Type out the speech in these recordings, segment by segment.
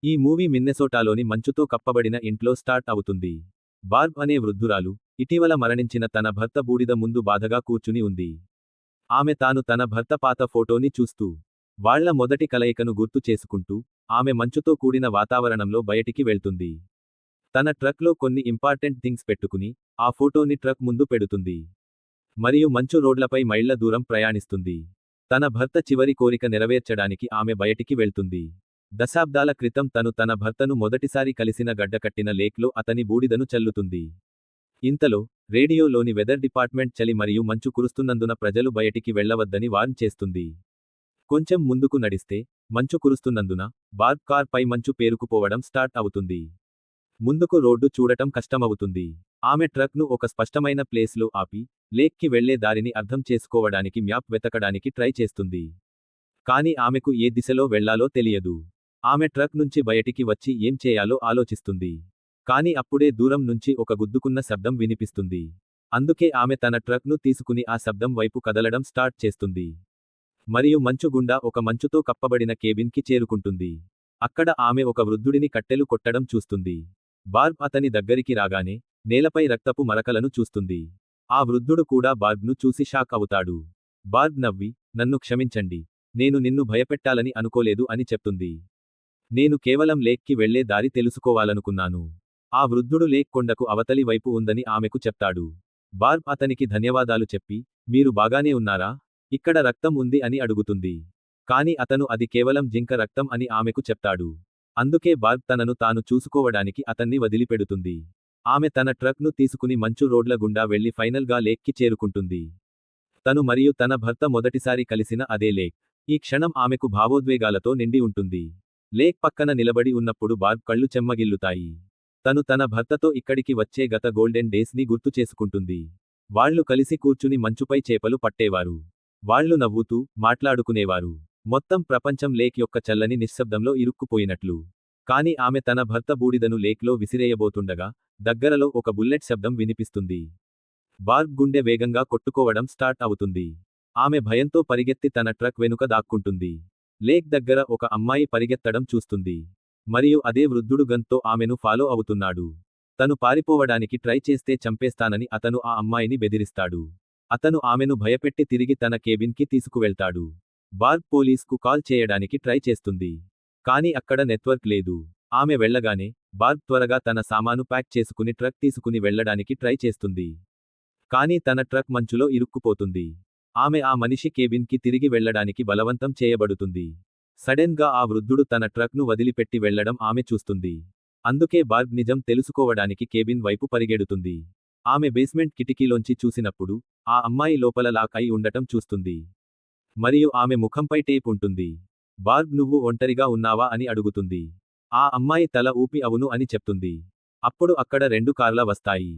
ఈ మూవీ మిన్నెసోటాలోని మంచుతో కప్పబడిన ఇంట్లో స్టార్ట్ అవుతుంది. బార్బ్ అనే వృద్ధురాలు, ఇటీవల మరణించిన తన భర్త బూడిద ముందు బాధగా కూర్చుని ఉంది. ఆమె తాను తన భర్త పాత ఫోటోని చూస్తూ, వాళ్ళ మొదటి కలయికను గుర్తు చేసుకుంటూ, ఆమె మంచుతో కూడిన వాతావరణంలో బయటికి వెళ్తుంది. తన ట్రక్లో కొన్ని ఇంపార్టెంట్ థింగ్స్ పెట్టుకుని, ఆ ఫోటోని ట్రక్ ముందు పెడుతుంది. మరియు మంచు రోడ్లపై మైళ్ల దూరం ప్రయాణిస్తుంది. తన భర్త చివరి కోరిక నెరవేర్చడానికి ఆమె బయటికి వెళ్తుంది. దశాబ్దాల క్రితం తను తన భర్తను మొదటిసారి కలిసిన గడ్డకట్టిన లేక్లో అతని బూడిదను చల్లుతుంది. ఇంతలో, రేడియోలోని వెదర్ డిపార్ట్మెంట్ చలి మరియు మంచు కురుస్తున్నందున ప్రజలు బయటికి వెళ్లవద్దని వార్న్ చేస్తుంది. కొంచెం ముందుకు నడిస్తే, మంచు కురుస్తున్నందున, బార్బ్ కార్ పై మంచు పేరుకుపోవడం స్టార్ట్ అవుతుంది. ముందుకు రోడ్డు చూడటం కష్టమవుతుంది. ఆమె ట్రక్ను ఒక స్పష్టమైన ప్లేస్లో ఆపి, లేక్కి వెళ్లే దారిని అర్థం చేసుకోవడానికి మ్యాప్ వెతకడానికి ట్రై చేస్తుంది. కానీ ఆమెకు ఏ దిశలో వెళ్లాలో తెలియదు. ఆమె ట్రక్ నుంచి బయటికి వచ్చి ఏం చేయాలో ఆలోచిస్తుంది. కానీ అప్పుడే దూరం నుంచి ఒక గుద్దుకున్న శబ్దం వినిపిస్తుంది. అందుకే ఆమె తన ట్రక్ను తీసుకుని ఆ శబ్దం వైపు కదలడం స్టార్ట్ చేస్తుంది. మరియు మంచు గుండా ఒక మంచుతో కప్పబడిన కేబిన్కి చేరుకుంటుంది. అక్కడ ఆమె ఒక వృద్ధుడిని కట్టెలు కొట్టడం చూస్తుంది. బార్బ్ అతని దగ్గరికి రాగానే, నేలపై రక్తపు మరకలను చూస్తుంది. ఆ వృద్ధుడు కూడా బార్బ్ను చూసి షాక్ అవుతాడు. బార్బ్ నవ్వి, నన్ను క్షమించండి. నేను నిన్ను భయపెట్టాలని అనుకోలేదు అని చెప్తుంది. నేను కేవలం లేక్కి వెళ్లే దారి తెలుసుకోవాలనుకున్నాను. ఆ వృద్ధుడు లేక్ కొండకు అవతలి వైపు ఉందని ఆమెకు చెప్తాడు. బార్బ్ అతనికి ధన్యవాదాలు చెప్పి, మీరు బాగానే ఉన్నారా? ఇక్కడ రక్తం ఉంది అని అడుగుతుంది. కాని అతను అది కేవలం జింక రక్తం అని ఆమెకు చెప్తాడు. అందుకే బార్బ్ తనను తాను చూసుకోవడానికి అతన్ని వదిలిపెడుతుంది. ఆమె తన ట్రక్ను తీసుకుని మంచు రోడ్ల గుండా వెళ్లి ఫైనల్గా లేక్కి చేరుకుంటుంది. తను మరియు తన భర్త మొదటిసారి కలిసిన అదే లేక్. ఈ క్షణం ఆమెకు భావోద్వేగాలతో నిండి ఉంటుంది. లేక్ పక్కన నిలబడి ఉన్నప్పుడు బార్బ్ కళ్ళు చెమ్మగిల్లుతాయి. తను తన భర్తతో ఇక్కడికి వచ్చే గత గోల్డెన్ డేస్ ని గుర్తు చేసుకుంటుంది. వాళ్లు కలిసి కూర్చుని మంచుపై చేపలు పట్టేవారు. వాళ్లు నవ్వుతూ, మాట్లాడుకునేవారు. మొత్తం ప్రపంచం లేక్ యొక్క చల్లని నిశ్శబ్దంలో ఇరుక్కుపోయినట్లు. కాని ఆమె తన భర్త బూడిదను లేక్లో విసిరేయబోతుండగా, దగ్గరలో ఒక బుల్లెట్ శబ్దం వినిపిస్తుంది. బార్బ్ గుండె వేగంగా కొట్టుకోవడం స్టార్ట్ అవుతుంది. ఆమె భయంతో పరిగెత్తి తన ట్రక్ వెనుక దాక్కుంటుంది. లేక్ దగ్గర ఒక అమ్మాయి పరిగెత్తడం చూస్తుంది. మరియు అదే వృద్ధుడు గన్తో ఆమెను ఫాలో అవుతున్నాడు. తను పారిపోవడానికి ట్రై చేస్తే చంపేస్తానని అతను ఆ అమ్మాయిని బెదిరిస్తాడు. అతను ఆమెను భయపెట్టి తిరిగి తన కేబిన్కి తీసుకువెళ్తాడు. బార్బ్ పోలీస్కు కాల్ చేయడానికి ట్రై చేస్తుంది. కానీ అక్కడ నెట్వర్క్ లేదు. ఆమె వెళ్లగానే, బార్బ్ త్వరగా తన సామాను ప్యాక్ చేసుకుని ట్రక్ తీసుకుని వెళ్లడానికి ట్రై చేస్తుంది. కానీ తన ట్రక్ మంచులో ఇరుక్కుపోతుంది. ఆమె ఆ మనిషి కేబిన్కి తిరిగి వెళ్లడానికి బలవంతం చేయబడుతుంది. సడెన్ గా ఆ వృద్ధుడు తన ట్రక్ను వదిలిపెట్టి వెళ్లడం ఆమె చూస్తుంది. అందుకే బార్బ్ నిజం తెలుసుకోవడానికి కేబిన్ వైపు పరిగెడుతుంది. ఆమె బేస్మెంట్ కిటికీలోంచి చూసినప్పుడు, ఆ అమ్మాయి లోపల లాక్ అయి ఉండటం చూస్తుంది. మరియు ఆమె ముఖంపై టేప్ ఉంటుంది. బార్బ్ నువ్వు ఒంటరిగా ఉన్నావా అని అడుగుతుంది. ఆ అమ్మాయి తల ఊపి అవును అని చెప్తుంది. అప్పుడు అక్కడ 2 కార్ల వస్తాయి.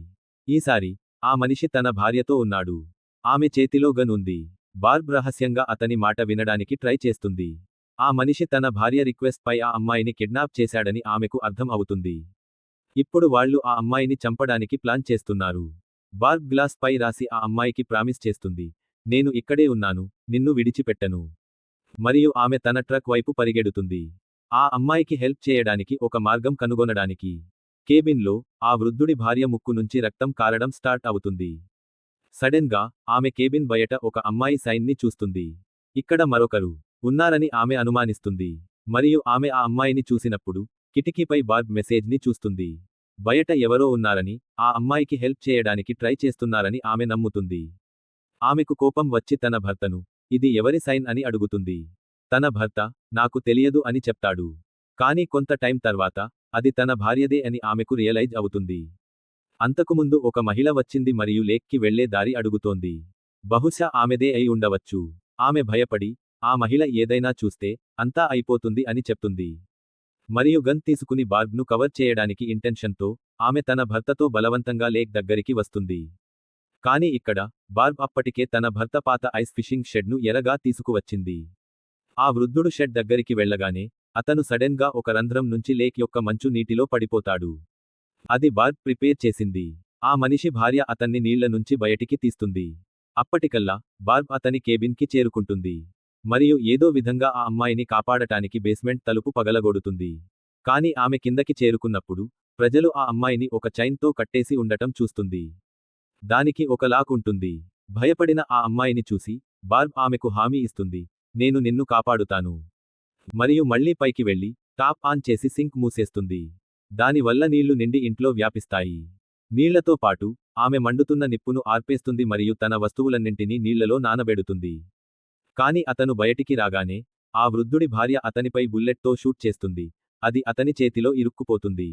ఈసారి, ఆ మనిషి తన భార్యతో ఉన్నాడు. ఆమె చేతిలో గన్ ఉంది. బార్బ్ రహస్యంగా అతని మాట వినడానికి ట్రై చేస్తుంది. ఆ మనిషి తన భార్య రిక్వెస్ట్ పై ఆ అమ్మాయిని కిడ్నాప్ చేశాడని ఆమెకు అర్థం అవుతుంది. ఇప్పుడు వాళ్ళు ఆ అమ్మాయిని చంపడానికి ప్లాన్ చేస్తున్నారు. బార్బ్ గ్లాస్ పై రాసి ఆ అమ్మాయికి ప్రామిస్ చేస్తుంది. నేను ఇక్కడే ఉన్నాను, నిన్ను విడిచిపెట్టను. మరియు ఆమె తన ట్రక్ వైపు పరిగెడుతుంది. ఆ అమ్మాయికి హెల్ప్ చేయడానికి ఒక మార్గం కనుగొనడానికి. కేబిన్లో, ఆ వృద్ధుడి భార్య ముక్కు నుంచి రక్తం కారడం స్టార్ట్ అవుతుంది. సడెన్ గా, ఆమె కేబిన్ బయట ఒక అమ్మాయి సైన్ ని చూస్తుంది. ఇక్కడ మరొకరు ఉన్నారని ఆమె అనుమానిస్తుంది. మరియు ఆమె ఆ అమ్మాయిని చూసినప్పుడు, కిటికీపై బార్బ్ మెసేజ్ ని చూస్తుంది. బయట ఎవరో ఉన్నారని, ఆ అమ్మాయికి హెల్ప్ చేయడానికి ట్రై చేస్తున్నారని ఆమె నమ్ముతుంది. ఆమెకు కోపం వచ్చి తన భర్తను, ఇది ఎవరి సైన్ అని అడుగుతుంది. తన భర్త, నాకు తెలియదు అని చెప్తాడు. కానీ కొంత టైం తర్వాత, అది తన భార్యదే అని ఆమెకు రియలైజ్ అవుతుంది. అంతకుముందు ఒక మహిళ వచ్చింది మరియు లేక్కి వెళ్లే దారి అడుగుతోంది. బహుశా ఆమెదే అయి ఉండవచ్చు. ఆమె భయపడి, ఆ మహిళ ఏదైనా చూస్తే, అంతా అయిపోతుంది అని చెప్తుంది. మరియు గన్ తీసుకుని బార్బ్ను కవర్ చేయడానికి ఇంటెన్షన్తో, ఆమె తన భర్తతో బలవంతంగా లేక్ దగ్గరికి వస్తుంది. కాని ఇక్కడ, బార్బ్ అప్పటికే తన భర్త పాత ఐస్ ఫిషింగ్ షెడ్ను ఎరగా తీసుకువచ్చింది. ఆ వృద్ధుడు షెడ్ దగ్గరికి వెళ్లగానే, అతను సడెన్ గా ఒక రంధ్రం నుంచి లేక్ యొక్క మంచు నీటిలో పడిపోతాడు. అది బార్బ్ ప్రిపేర్ చేసింది. ఆ మనిషి భార్య అతన్ని నీళ్ల నుంచి బయటికి తీస్తుంది. అప్పటికల్లా, బార్బ్ అతని కేబిన్కి చేరుకుంటుంది. మరియు ఏదో విధంగా ఆ అమ్మాయిని కాపాడటానికి బేస్మెంట్ తలుపు పగలగొడుతుంది. కాని ఆమె కిందకి చేరుకున్నప్పుడు ప్రజలు ఆ అమ్మాయిని ఒక చైన్తో కట్టేసి ఉండటం చూస్తుంది. దానికి ఒక లాక్ ఉంటుంది. భయపడిన ఆ అమ్మాయిని చూసి బార్బ్ ఆమెకు హామీ ఇస్తుంది, నేను నిన్ను కాపాడుతాను. మరియు మళ్ళీ పైకి వెళ్లి టాప్ ఆన్ చేసి సింక్ మూసేస్తుంది. దానివల్ల నీళ్లు నిండి ఇంట్లో వ్యాపిస్తాయి. నీళ్లతో పాటు ఆమె మండుతున్న నిప్పును ఆర్పేస్తుంది మరియు తన వస్తువులన్నింటినీ నీళ్లలో నానబెడుతుంది. కాని అతను బయటికి రాగానే ఆ వృద్ధుడి భార్య అతనిపై బుల్లెట్తో షూట్ చేస్తుంది. అది అతని చేతిలో ఇరుక్కుపోతుంది.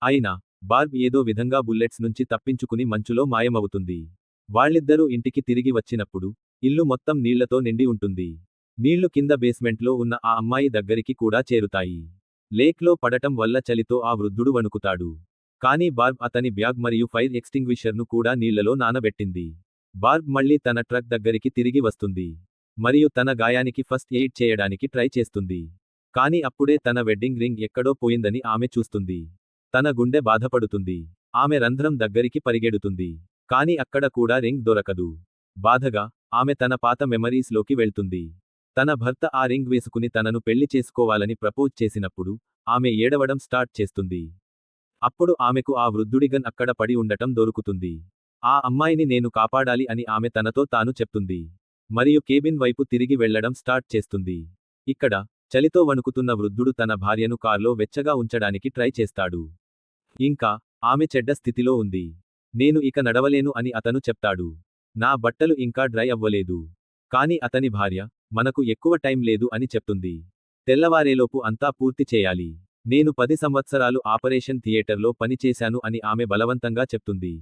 అయినా బార్బ్ ఏదో విధంగా బుల్లెట్స్ నుంచి తప్పించుకుని మంచులో మాయమవుతుంది. వాళ్ళిద్దరూ ఇంటికి తిరిగి వచ్చినప్పుడు ఇల్లు మొత్తం నీళ్లతో నిండి ఉంటుంది. నీళ్లు కింద బేస్మెంట్లో ఉన్న ఆ అమ్మాయి దగ్గరికి కూడా చేరుతాయి. లేక్లో పడటం వల్ల చలితో ఆ వృద్ధుడు వణుకుతాడు. కానీ బార్బ్ అతని బ్యాగ్ మరియు ఫైర్ ఎక్స్టింగ్విషర్ను కూడా నీళ్లలో నానబెట్టింది. బార్బ్ మళ్ళీ తన ట్రక్ దగ్గరికి తిరిగి వస్తుంది. మరియు తన గాయానికి ఫస్ట్ ఎయిడ్ చేయడానికి ట్రై చేస్తుంది. కాని అప్పుడే తన వెడ్డింగ్ రింగ్ ఎక్కడో పోయిందని ఆమె చూస్తుంది. తన గుండె బాధపడుతుంది. ఆమె రంధ్రం దగ్గరికి పరిగెడుతుంది. కాని అక్కడ కూడా రింగ్ దొరకదు. బాధగా ఆమె తన పాత మెమరీస్లోకి వెళ్తుంది. తన భర్త ఆ రింగ్ వేసుకుని తనను పెళ్లి చేసుకోవాలని ప్రపోజ్ చేసినప్పుడు ఆమె ఏడవడం స్టార్ట్ చేస్తుంది. అప్పుడు ఆమెకు ఆ వృద్ధుడి గన్ అక్కడ పడి ఉండటం దొరుకుతుంది. ఆ అమ్మాయిని నేను కాపాడాలి అని ఆమె తనతో తాను చెప్తుంది. మరియు కేబిన్ వైపు తిరిగి వెళ్లడం స్టార్ట్ చేస్తుంది. ఇక్కడ చలితో వణుకుతున్న వృద్ధుడు తన భార్యను కార్లో వెచ్చగా ఉంచడానికి ట్రై చేస్తాడు. ఇంకా ఆమె చెడ్డ స్థితిలో ఉంది. నేను ఇక నడవలేను అని అతను చెప్తాడు. నా బట్టలు ఇంకా డ్రై అవ్వలేదు. కాని అతని భార్య మనకు ఎక్కువ టైం లేదు అని చెప్తుంది. తెల్లవారేలోపు అంతా పూర్తి చేయాలి. నేను 10 సంవత్సరాలు ఆపరేషన్ థియేటర్లో పనిచేశాను అని ఆమె బలవంతంగా చెప్తుంది.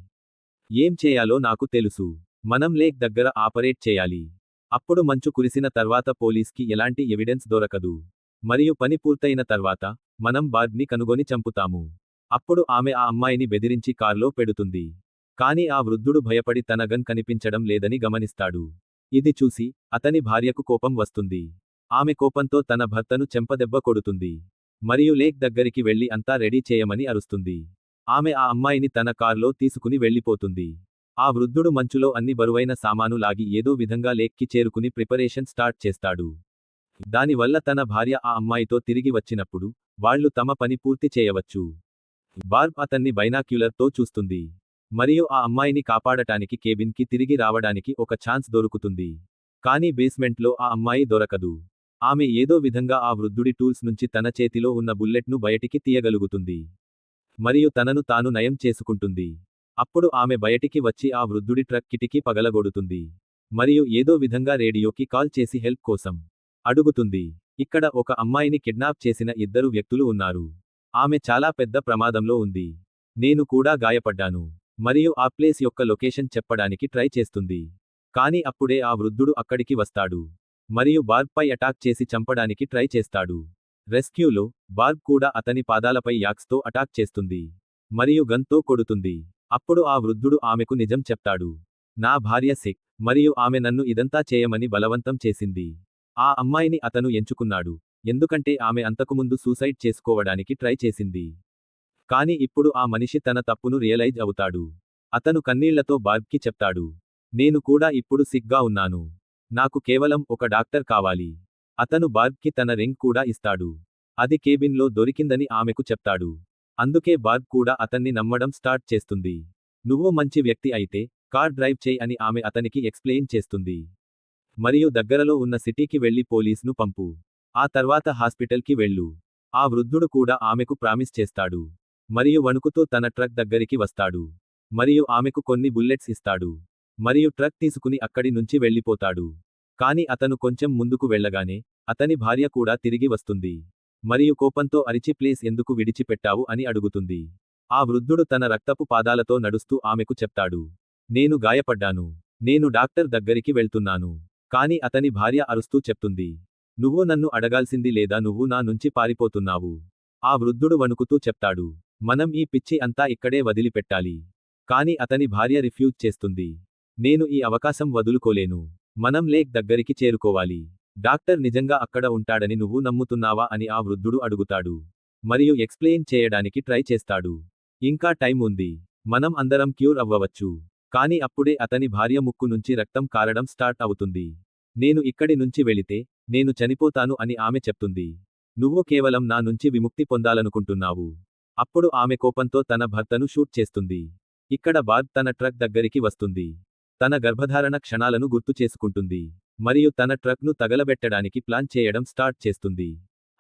ఏం చేయాలో నాకు తెలుసు. మనం లేక్ దగ్గర ఆపరేట్ చేయాలి. అప్పుడు మంచు కురిసిన తర్వాత పోలీస్కి ఎలాంటి ఎవిడెన్స్ దొరకదు. మరియు పని పూర్తయిన తర్వాత మనం బార్బ్ని కనుగొని చంపుతాము. అప్పుడు ఆమె ఆ అమ్మాయిని బెదిరించి కార్లో పెడుతుంది. కాని ఆ వృద్ధుడు భయపడి తన గన్ కనిపించడం లేదని గమనిస్తాడు. ఇది చూసి అతని భార్యకు కోపం వస్తుంది. ఆమె కోపంతో తన భర్తను చెంపదెబ్బ కొడుతుంది. మరియు లేక్ దగ్గరికి వెళ్లి అంతా రెడీ చేయమని అరుస్తుంది. ఆమె ఆ అమ్మాయిని తన కార్లో తీసుకుని వెళ్ళిపోతుంది. ఆ వృద్ధుడు మంచులో అన్ని బరువైన సామాను లాగి ఏదో విధంగా లేక్కి చేరుకుని ప్రిపరేషన్ స్టార్ట్ చేస్తాడు. దానివల్ల తన భార్య ఆ అమ్మాయితో తిరిగి వచ్చినప్పుడు వాళ్ళు తమ పని పూర్తి చేయవచ్చు. బార్బ్ అతన్ని బైనాక్యులర్తో చూస్తుంది. మరియు ఆ అమ్మాయిని కాపాడటానికి కేబిన్కి తిరిగి రావడానికి ఒక ఛాన్స్ దొరుకుతుంది. కానీ బేస్మెంట్లో ఆ అమ్మాయి దొరకదు. ఆమె ఏదో విధంగా ఆ వృద్ధుడి టూల్స్ నుంచి తన చేతిలో ఉన్న బుల్లెట్ను బయటికి తీయగలుగుతుంది. మరియు తనను తాను నయం చేసుకుంటుంది. అప్పుడు ఆమె బయటికి వచ్చి ఆ వృద్ధుడి ట్రక్ కిటికీ పగలగొడుతుంది. మరియు ఏదో విధంగా రేడియోకి కాల్ చేసి హెల్ప్ కోసం అడుగుతుంది. ఇక్కడ ఒక అమ్మాయిని కిడ్నాప్ చేసిన ఇద్దరు వ్యక్తులు ఉన్నారు. ఆమె చాలా పెద్ద ప్రమాదంలో ఉంది. నేను కూడా గాయపడ్డాను. మరియు ఆ ప్లేస్ యొక్క లొకేషన్ చెప్పడానికి ట్రై చేస్తుంది. కాని అప్పుడే ఆ వృద్ధుడు అక్కడికి వస్తాడు. మరియు బార్బ్పై అటాక్ చేసి చంపడానికి ట్రై చేస్తాడు. రెస్క్యూలో బార్బ్ కూడా అతని పాదాలపై యాక్స్తో అటాక్ చేస్తుంది. మరియు గన్తో కొడుతుంది. అప్పుడు ఆ వృద్ధుడు ఆమెకు నిజం చెప్తాడు. నా భార్య సిక్. మరియు ఆమె నన్ను ఇదంతా చేయమని బలవంతం చేసింది. ఆ అమ్మాయిని అతను ఎంచుకున్నాడు. ఎందుకంటే ఆమె అంతకుముందు సూసైడ్ చేసుకోవడానికి ట్రై చేసింది. కాని ఇప్పుడు ఆ మనిషి తన తప్పును రియలైజ్ అవుతాడు. అతను కన్నీళ్లతో బార్బ్కి చెప్తాడు. నేను కూడా ఇప్పుడు సిక్గా ఉన్నాను. నాకు కేవలం ఒక డాక్టర్ కావాలి. అతను బార్బ్కి తన రింగ్ కూడా ఇస్తాడు. అది కేబిన్లో దొరికిందని ఆమెకు చెప్తాడు. అందుకే బార్బ్ కూడా అతన్ని నమ్మడం స్టార్ట్ చేస్తుంది. నువ్వు మంచి వ్యక్తి అయితే కార్ డ్రైవ్ చేయి అని ఆమె అతనికి ఎక్స్ప్లెయిన్ చేస్తుంది. మరియు దగ్గరలో ఉన్న సిటీకి వెళ్లి పోలీస్ను పంపు. ఆ తర్వాత హాస్పిటల్కి వెళ్ళు. ఆ వృద్ధుడు కూడా ఆమెకు ప్రామిస్ చేస్తాడు. మరియు వణుకుతూ తన ట్రక్ దగ్గరికి వస్తాడు. మరియు ఆమెకు కొన్ని బుల్లెట్స్ ఇస్తాడు. మరియు ట్రక్ తీసుకుని అక్కడి నుంచి వెళ్ళిపోతాడు. కాని అతను కొంచెం ముందుకు వెళ్ళగానే అతని భార్య కూడా తిరిగి వస్తుంది. మరియు కోపంతో అరిచి ప్లేస్ ఎందుకు విడిచిపెట్టావు అని అడుగుతుంది. ఆ వృద్ధుడు తన రక్తపు పాదాలతో నడుస్తూ ఆమెకు చెప్తాడు. నేను గాయపడ్డాను. నేను డాక్టర్ దగ్గరికి వెళ్తున్నాను. కాని అతని భార్య అరుస్తూ చెప్తుంది. నువ్వు నన్ను అడగాల్సింది లేదా నువ్వు నా నుంచి పారిపోతున్నావు. ఆ వృద్ధుడు వణుకుతూ చెప్తాడు. మనం ఈ పిచ్చి అంతా ఇక్కడే వదిలిపెట్టాలి. కాని అతని భార్య రిఫ్యూజ్ చేస్తుంది. నేను ఈ అవకాశం వదులుకోలేను. మనం లేక్ దగ్గరికి చేరుకోవాలి. డాక్టర్ నిజంగా అక్కడ ఉంటాడని నువ్వు నమ్ముతున్నావా అని ఆ వృద్ధుడు అడుగుతాడు. మరియు ఎక్స్ప్లెయిన్ చేయడానికి ట్రై చేస్తాడు. ఇంకా టైం ఉంది. మనం అందరం క్యూర్ అవ్వవచ్చు. కాని అప్పుడే అతని భార్య ముక్కు నుంచి రక్తం కారడం స్టార్ట్ అవుతుంది. నేను ఇక్కడి నుంచి వెళితే నేను చనిపోతాను అని ఆమె చెప్తుంది. నువ్వు కేవలం నా నుంచి విముక్తి పొందాలనుకుంటున్నావు. అప్పుడు ఆమె కోపంతో తన భర్తను షూట్ చేస్తుంది. ఇక్కడ బార్బ్ తన ట్రక్ దగ్గరికి వస్తుంది. తన గర్భధారణ క్షణాలను గుర్తు చేసుకుంటుంది. మరియు తన ట్రక్ను తగలబెట్టడానికి ప్లాన్ చేయడం స్టార్ట్ చేస్తుంది.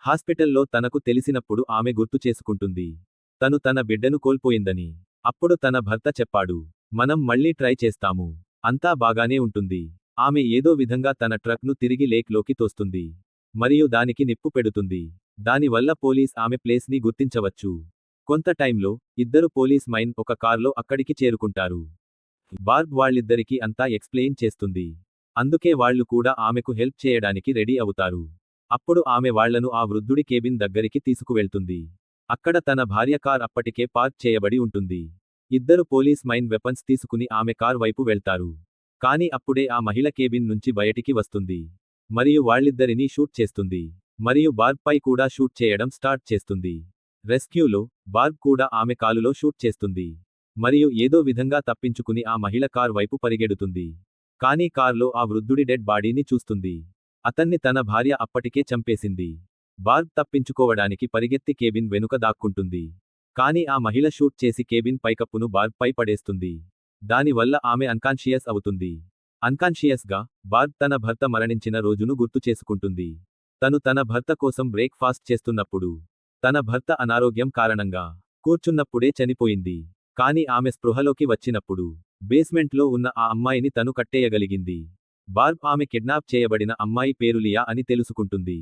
హాస్పిటల్లో తనకు తెలిసినప్పుడు ఆమె గుర్తు చేసుకుంటుంది. తను తన బిడ్డను కోల్పోయిందని. అప్పుడు తన భర్త చెప్పాడు, మనం మళ్ళీ ట్రై చేస్తాము. అంతా బాగానే ఉంటుంది. ఆమె ఏదో విధంగా తన ట్రక్ను తిరిగి లేక్లోకి తోస్తుంది. మరియు దానికి నిప్పు పెడుతుంది. దానివల్ల పోలీస్ ఆమె ప్లేస్ని గుర్తించవచ్చు. కొంత టైంలో ఇద్దరు పోలీస్ మైన్ ఒక కార్లో అక్కడికి చేరుకుంటారు. బార్బ్ వాళ్ళిద్దరికీ అంతా ఎక్స్ప్లెయిన్ చేస్తుంది. అందుకే వాళ్ళు కూడా ఆమెకు హెల్ప్ చేయడానికి రెడీ అవుతారు. అప్పుడు ఆమె వాళ్లను ఆ వృద్ధుడి కేబిన్ దగ్గరికి తీసుకువెళ్తుంది. అక్కడ తన భార్య కార్ అప్పటికే పార్క్ చేయబడి ఉంటుంది. ఇద్దరు పోలీస్ మైన్ వెపన్స్ తీసుకుని ఆమె కార్ వైపు వెళ్తారు. కానీ అప్పుడే ఆ మహిళ కేబిన్ నుంచి బయటికి వస్తుంది. మరియు వాళ్ళిద్దరినీ షూట్ చేస్తుంది. మరియు బార్బ్ పై కూడా షూట్ చేయడం స్టార్ట్ చేస్తుంది. రెస్క్యూలో బార్బ్ కూడా ఆమె కాలులో షూట్ చేస్తుంది. మరియు ఏదో విధంగా తప్పించుకుని ఆ మహిళ కార్ వైపు పరిగెడుతుంది. కానీ కార్లో ఆ వృద్ధుడి డెడ్ బాడీని చూస్తుంది. అతన్ని తన భార్య అప్పటికే చంపేసింది. బార్బ్ తప్పించుకోవడానికి పరిగెత్తి కేబిన్ వెనుక దాక్కుంటుంది. కానీ ఆ మహిళ షూట్ చేసి కేబిన్ పైకప్పును బార్బ్ పై పడేస్తుంది. దానివల్ల ఆమె అన్కాన్షియస్ అవుతుంది. అన్కాన్షియస్గా బార్బ్ తన భర్త మరణించిన రోజును గుర్తు చేసుకుంటుంది. తను తన భర్త కోసం బ్రేక్ఫాస్ట్ చేస్తున్నప్పుడు తన భర్త అనారోగ్యం కారణంగా కూర్చున్నప్పుడే చనిపోయింది. కానీ ఆమె స్పృహలోకి వచ్చినప్పుడు బేస్మెంట్లో ఉన్న ఆ అమ్మాయిని తను కట్టేయగలిగింది. బార్బ్ ఆమె కిడ్నాప్ చేయబడిన అమ్మాయి పేరు లియా అని తెలుసుకుంటుంది.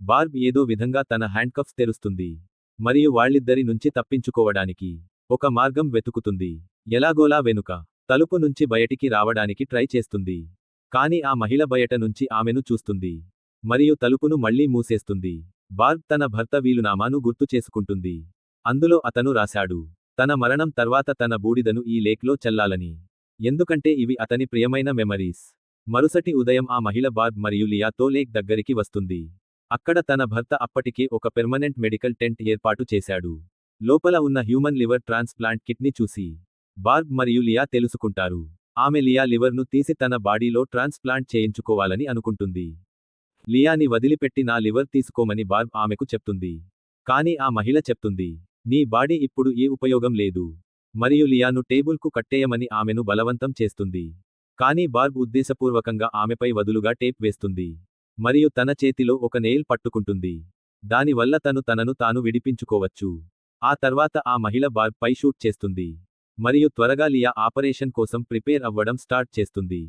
బార్బ్ ఏదో విధంగా తన హ్యాండ్కఫ్స్ తెరుస్తుంది. మరియు వాళ్ళిద్దరి నుంచి తప్పించుకోవడానికి ఒక మార్గం వెతుకుతుంది. ఎలాగోలా వెనుక తలుపు నుంచి బయటికి రావడానికి ట్రై చేస్తుంది. కానీ ఆ మహిళ బయట నుంచి ఆమెను చూస్తుంది. మరియు తలుపును మళ్లీ మూసేస్తుంది. బార్బ్ తన భర్త వీలునామాను గుర్తు చేసుకుంటుంది. అందులో అతను రాశాడు, తన మరణం తర్వాత తన బూడిదను ఈ లేక్లో చల్లాలని. ఎందుకంటే ఇవి అతని ప్రియమైన మెమరీస్. మరుసటి ఉదయం ఆ మహిళ బార్బ్ మరియు లియాతో లేక్ దగ్గరికి వస్తుంది. అక్కడ తన భర్త అప్పటికే ఒక పెర్మనెంట్ మెడికల్ టెంట్ ఏర్పాటు చేశాడు. లోపల ఉన్న హ్యూమన్ లివర్ ట్రాన్స్ప్లాంట్ కిట్ని చూసి బార్బ్ మరియు లియా తెలుసుకుంటారు. ఆమె లియా లివర్ను తీసి తన బాడీలో ట్రాన్స్ప్లాంట్ చేయించుకోవాలని అనుకుంటుంది. లియాని వదిలిపెట్టి నా లివర్ తీసుకోమని బార్బ్ ఆమెకు చెప్తుంది. కానీ ఆ మహిళ చెప్తుంది, నీ బాడీ ఇప్పుడు ఏ ఉపయోగం లేదు. మరియు లియాను టేబుల్కు కట్టేయమని ఆమెను బలవంతం చేస్తుంది. కానీ బార్బ్ ఉద్దేశపూర్వకంగా ఆమెపై వదులుగా టేప్ వేస్తుంది. మరియు తన చేతిలో ఒక నెయిల్ పట్టుకుంటుంది. దానివల్ల తనను తాను విడిపించుకోవచ్చు. ఆ తర్వాత ఆ మహిళ బార్బ్ పై షూట్ చేస్తుంది. మరియు త్వరగా లియా ఆపరేషన్ కోసం ప్రిపేర్ అవ్వడం స్టార్ట్ చేస్తుంది.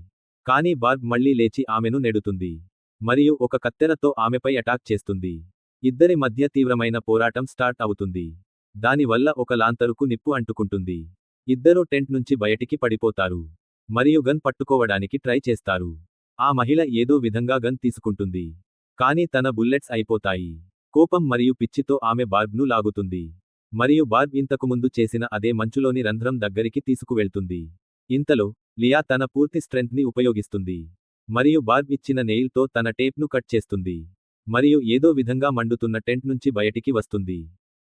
కానీ బార్బ్ మళ్లీ లేచి ఆమెను నెడుతుంది. మరియు ఒక కత్తెరతో ఆమెపై అటాక్ చేస్తుంది. ఇద్దరి మధ్య తీవ్రమైన పోరాటం స్టార్ట్ అవుతుంది. దానివల్ల ఒక లాంతరుకు నిప్పు అంటుకుంటుంది. ఇద్దరూ టెంట్ నుంచి బయటికి పడిపోతారు. మరియు గన్ పట్టుకోవడానికి ట్రై చేస్తారు. ఆ మహిళ ఏదో విధంగా గన్ తీసుకుంటుంది. కానీ తన బుల్లెట్స్ అయిపోతాయి. కోపం మరియు పిచ్చితో ఆమె బార్బ్ను లాగుతుంది. మరియు బార్బ్ ఇంతకుముందు చేసిన అదే మంచులోని రంధ్రం దగ్గరికి తీసుకువెళ్తుంది. ఇంతలో లియా తన పూర్తి స్ట్రెంగ్త్ని ఉపయోగిస్తుంది. మరియు బార్బ్ ఇచ్చిన నెయిల్తో తన టేప్ను కట్ చేస్తుంది. మరియు ఏదో విధంగా మండుతున్న టెంట్ నుంచి బయటికి వస్తుంది.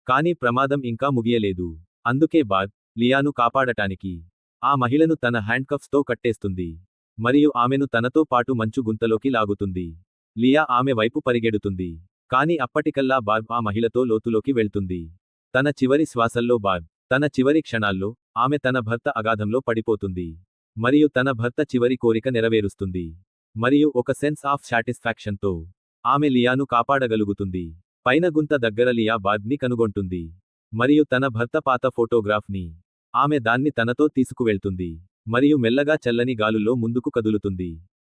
కానీ ప్రమాదం ఇంకా ముగియలేదు. అందుకే బార్బ్ లియాను కాపాడటానికి ఆ మహిళను తన హ్యాండ్కఫ్స్తో కట్టేస్తుంది. మరియు ఆమెను తనతో పాటు మంచు గుంతలోకి లాగుతుంది. లియా ఆమె వైపు పరిగెడుతుంది. కానీ అప్పటికల్లా బార్బ్ ఆ మహిళతో లోతులోకి వెళ్తుంది. తన చివరి శ్వాసల్లో బార్బ్ తన చివరి క్షణాల్లో ఆమె తన భర్త అగాధంలో పడిపోతుంది. మరియు తన భర్త చివరి కోరిక నెరవేరుస్తుంది. మరియు ఒక సెన్స్ ఆఫ్ సాటిస్ఫాక్షన్తో ఆమె లియాను కాపాడగలుగుతుంది. పైన గుంత దగ్గర లియా బార్బ్ని కనుగొంటుంది. మరియు తన భర్త పాత ఫోటోగ్రాఫ్ని ఆమె దాన్ని తనతో తీసుకువెళ్తుంది. మరియు మెల్లగా చల్లని గాలుల్లో ముందుకు కదులుతుంది.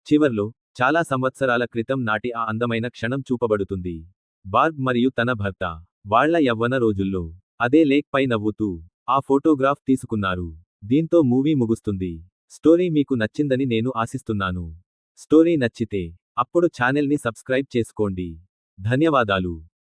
చివర్లో చాలా సంవత్సరాల క్రితం నాటి ఆ అందమైన క్షణం చూపబడుతుంది. బార్బ్ మరియు తన భర్త వాళ్ల యవ్వన రోజుల్లో అదే లేక్ పై నవ్వుతూ ఆ ఫోటోగ్రాఫ్ తీసుకున్నారు. దీంతో మూవీ ముగుస్తుంది. స్టోరీ మీకు నచ్చిందని నేను ఆశిస్తున్నాను. స్టోరీ నచ్చితే అప్పుడు ఛానెల్ని సబ్స్క్రైబ్ చేసుకోండి. ధన్యవాదాలు.